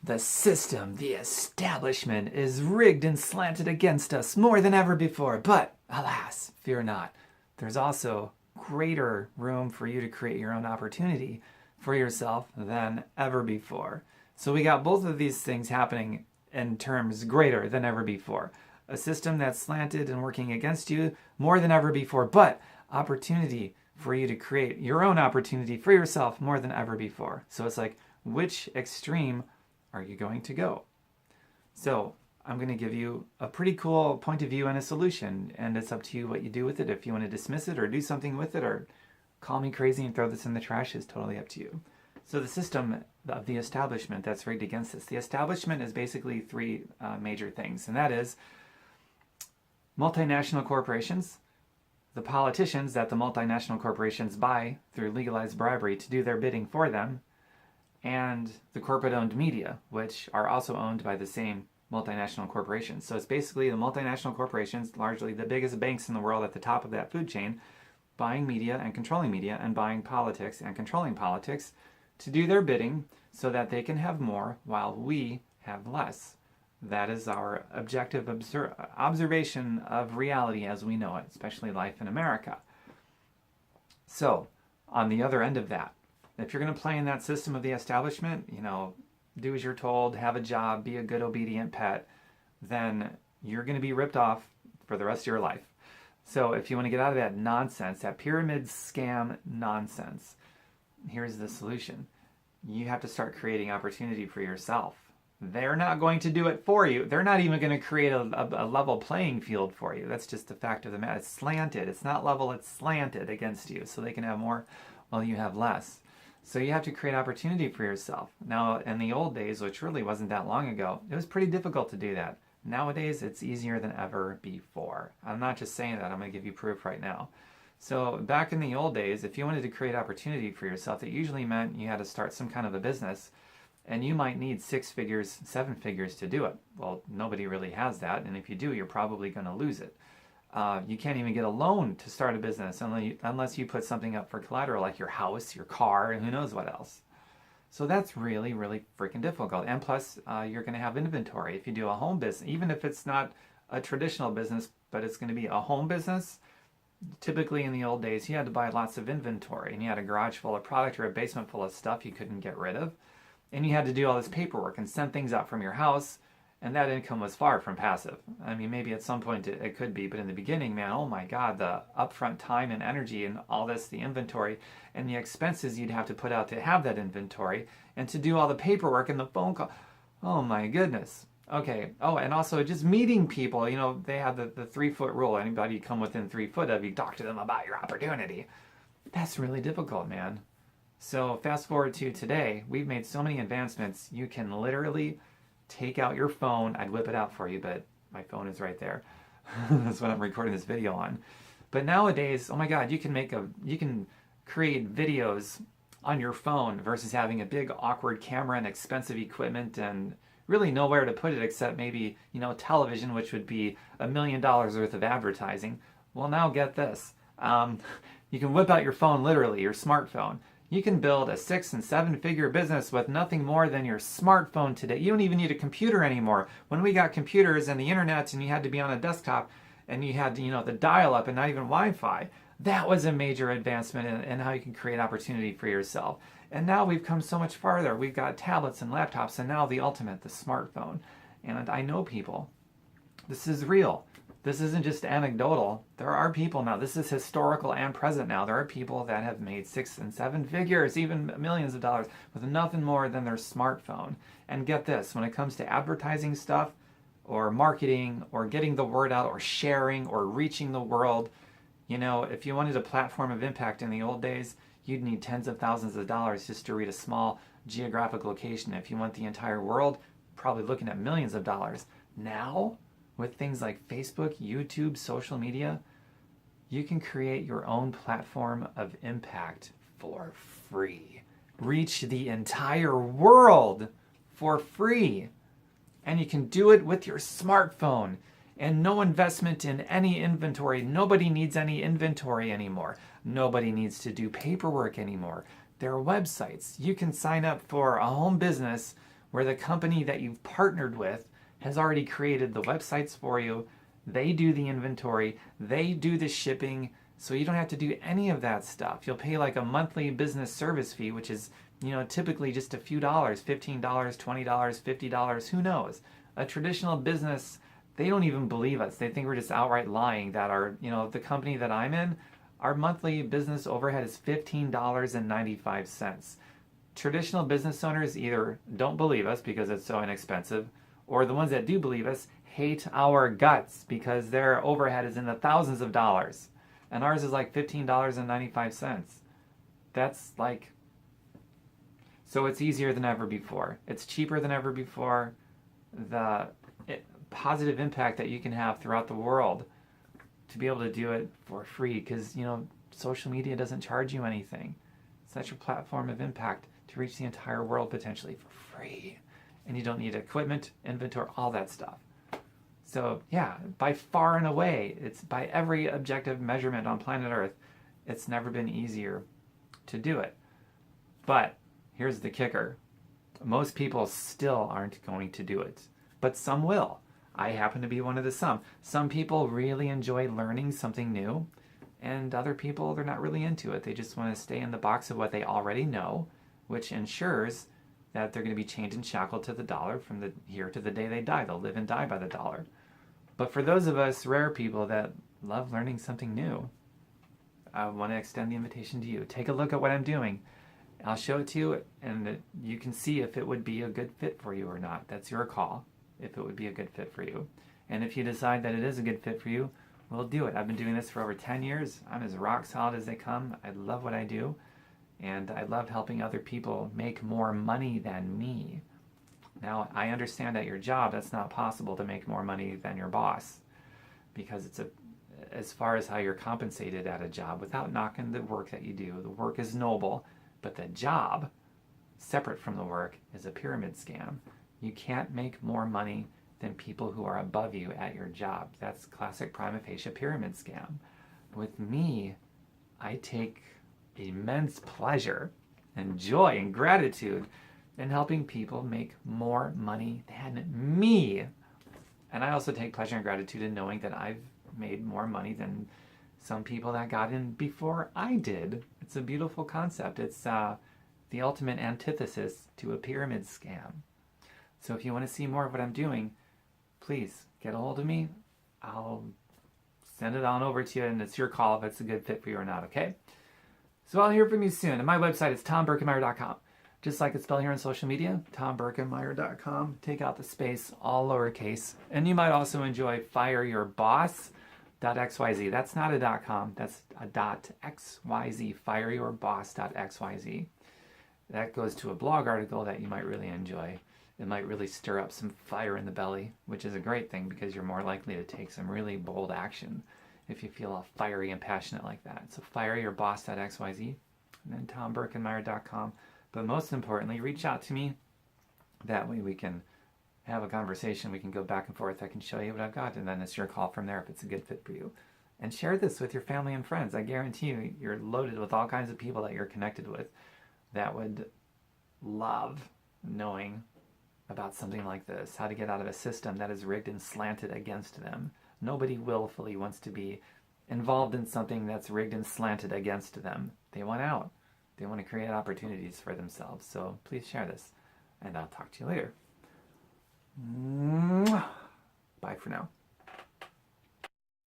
The system, the establishment is rigged and slanted against us more than ever before. But alas, fear not. There's also greater room for you to create your own opportunity for yourself than ever before. So we got both of these things happening in terms greater than ever before. A system that's slanted and working against you more than ever before, but opportunity for you to create your own opportunity for yourself more than ever before. So it's like, which extreme are you going to go? So I'm going to give you a pretty cool point of view and a solution, and it's up to you what you do with it. If you want to dismiss it or do something with it or call me crazy and throw this in the trash is totally up to you. So the system of the establishment that's rigged against us. The establishment is basically three major things, and that is multinational corporations, the politicians that the multinational corporations buy through legalized bribery to do their bidding for them, and the corporate-owned media, which are also owned by the same multinational corporations. So it's basically the multinational corporations, largely the biggest banks in the world at the top of that food chain, buying media and controlling media and buying politics and controlling politics to do their bidding so that they can have more while we have less. That is our objective observation of reality as we know it, especially life in America. So, on the other end of that, if you're going to play in that system of the establishment, do as you're told, have a job, be a good obedient pet, then you're going to be ripped off for the rest of your life. So if you want to get out of that nonsense, that pyramid scam nonsense, here's the solution. You have to start creating opportunity for yourself. They're not going to do it for you. They're not even going to create a level playing field for you. That's just the fact of the matter. It's slanted. It's not level, it's slanted against you so they can have more while you have less. So you have to create opportunity for yourself. Now, in the old days, which really wasn't that long ago, it was pretty difficult to do that. Nowadays, it's easier than ever before. I'm not just saying that. I'm going to give you proof right now. So back in the old days, if you wanted to create opportunity for yourself, it usually meant you had to start some kind of a business, and you might need 6 figures, 7 figures to do it. Well, nobody really has that, and if you do, you're probably going to lose it. You can't even get a loan to start a business unless you put something up for collateral like your house, your car, and who knows what else. So that's really, really freaking difficult. And plus, you're going to have inventory. If you do a home business, even if it's not a traditional business, but it's going to be a home business, typically in the old days, you had to buy lots of inventory, and you had a garage full of product or a basement full of stuff you couldn't get rid of. And you had to do all this paperwork and send things out from your house. And that income was far from passive. I mean, maybe at some point it could be, but in the beginning, man, oh my God, the upfront time and energy and all this, the inventory, and the expenses you'd have to put out to have that inventory, and to do all the paperwork and the phone call. Oh my goodness. Okay. Oh, and also just meeting people. They have the 3-foot rule. Anybody you come within 3 foot of, you talk to them about your opportunity. That's really difficult, man. So fast forward to today, we've made so many advancements, you can literally take out your phone. I'd whip it out for you, but my phone is right there. That's what I'm recording this video on. But nowadays, oh my God, you can create videos on your phone versus having a big awkward camera and expensive equipment and really nowhere to put it except maybe, television, which would be $1 million worth of advertising. Well, now get this. You can whip out your phone, literally, your smartphone. You can build a 6- and 7-figure business with nothing more than your smartphone today. You don't even need a computer anymore. When we got computers and the internet and you had to be on a desktop and you had, the dial-up and not even Wi-Fi, that was a major advancement in how you can create opportunity for yourself. And now we've come so much farther. We've got tablets and laptops and now the ultimate, the smartphone. And I know people. This is real. This isn't just anecdotal. There are people now. This is historical and present now. There are people that have made 6 and 7 figures, even millions of dollars, with nothing more than their smartphone. And get this, when it comes to advertising stuff, or marketing, or getting the word out, or sharing, or reaching the world, if you wanted a platform of impact in the old days, you'd need tens of thousands of dollars just to reach a small geographic location. If you want the entire world, probably looking at millions of dollars. Now, with things like Facebook, YouTube, social media, you can create your own platform of impact for free. Reach the entire world for free. And you can do it with your smartphone. And no investment in any inventory. Nobody needs any inventory anymore. Nobody needs to do paperwork anymore. There are websites. You can sign up for a home business where the company that you've partnered with has already created the websites for you. They do the inventory, they do the shipping, so you don't have to do any of that stuff. You'll pay like a monthly business service fee, which is, typically just a few dollars, $15, $20, $50, who knows. A traditional business, they don't even believe us. They think we're just outright lying that the company that I'm in, our monthly business overhead is $15.95. Traditional business owners either don't believe us because it's so inexpensive, or the ones that do believe us hate our guts because their overhead is in the thousands of dollars. And ours is like $15.95. That's like, so it's easier than ever before. It's cheaper than ever before. The positive impact that you can have throughout the world to be able to do it for free, because social media doesn't charge you anything. It's such a platform of impact to reach the entire world potentially for free, and you don't need equipment, inventory, all that stuff. So yeah, by far and away, it's by every objective measurement on planet Earth, it's never been easier to do it. But here's the kicker. Most people still aren't going to do it, but some will. I happen to be one of the some. Some people really enjoy learning something new, and other people, they're not really into it. They just want to stay in the box of what they already know, which ensures that they're going to be chained and shackled to the dollar from here to the day they die. They'll live and die by the dollar. But for those of us rare people that love learning something new, I want to extend the invitation to you. Take a look at what I'm doing. I'll show it to you, and you can see if it would be a good fit for you or not. That's your call, if it would be a good fit for you. And if you decide that it is a good fit for you, we'll do it. I've been doing this for over 10 years. I'm as rock solid as they come. I love what I do, and I love helping other people make more money than me. Now, I understand at your job, that's not possible to make more money than your boss, because as far as how you're compensated at a job, without knocking the work that you do, the work is noble, but the job, separate from the work, is a pyramid scam. You can't make more money than people who are above you at your job. That's classic prima facie pyramid scam. With me, I take immense pleasure and joy and gratitude in helping people make more money than me. And I also take pleasure and gratitude in knowing that I've made more money than some people that got in before I did. It's a beautiful concept. It's the ultimate antithesis to a pyramid scam. So if you want to see more of what I'm doing, please get a hold of me. I'll send it on over to you, and it's your call if it's a good fit for you or not, okay? So I'll hear from you soon. And my website is tomberkenmeyer.com. Just like it's spelled here on social media, tomberkenmeyer.com. Take out the space, all lowercase. And you might also enjoy fireyourboss.xyz. That's not a .com, that's a .xyz, fireyourboss.xyz. That goes to a blog article that you might really enjoy. It might really stir up some fire in the belly, which is a great thing because you're more likely to take some really bold action if you feel all fiery and passionate like that. So fireyourboss.xyz, and then tomberkenmeyer.com. But most importantly, reach out to me. That way we can have a conversation. We can go back and forth. I can show you what I've got, and then it's your call from there if it's a good fit for you. And share this with your family and friends. I guarantee you, you're loaded with all kinds of people that you're connected with that would love knowing about something like this, how to get out of a system that is rigged and slanted against them. Nobody willfully wants to be involved in something that's rigged and slanted against them. They want out. They want to create opportunities for themselves. So please share this, and I'll talk to you later. Bye for now.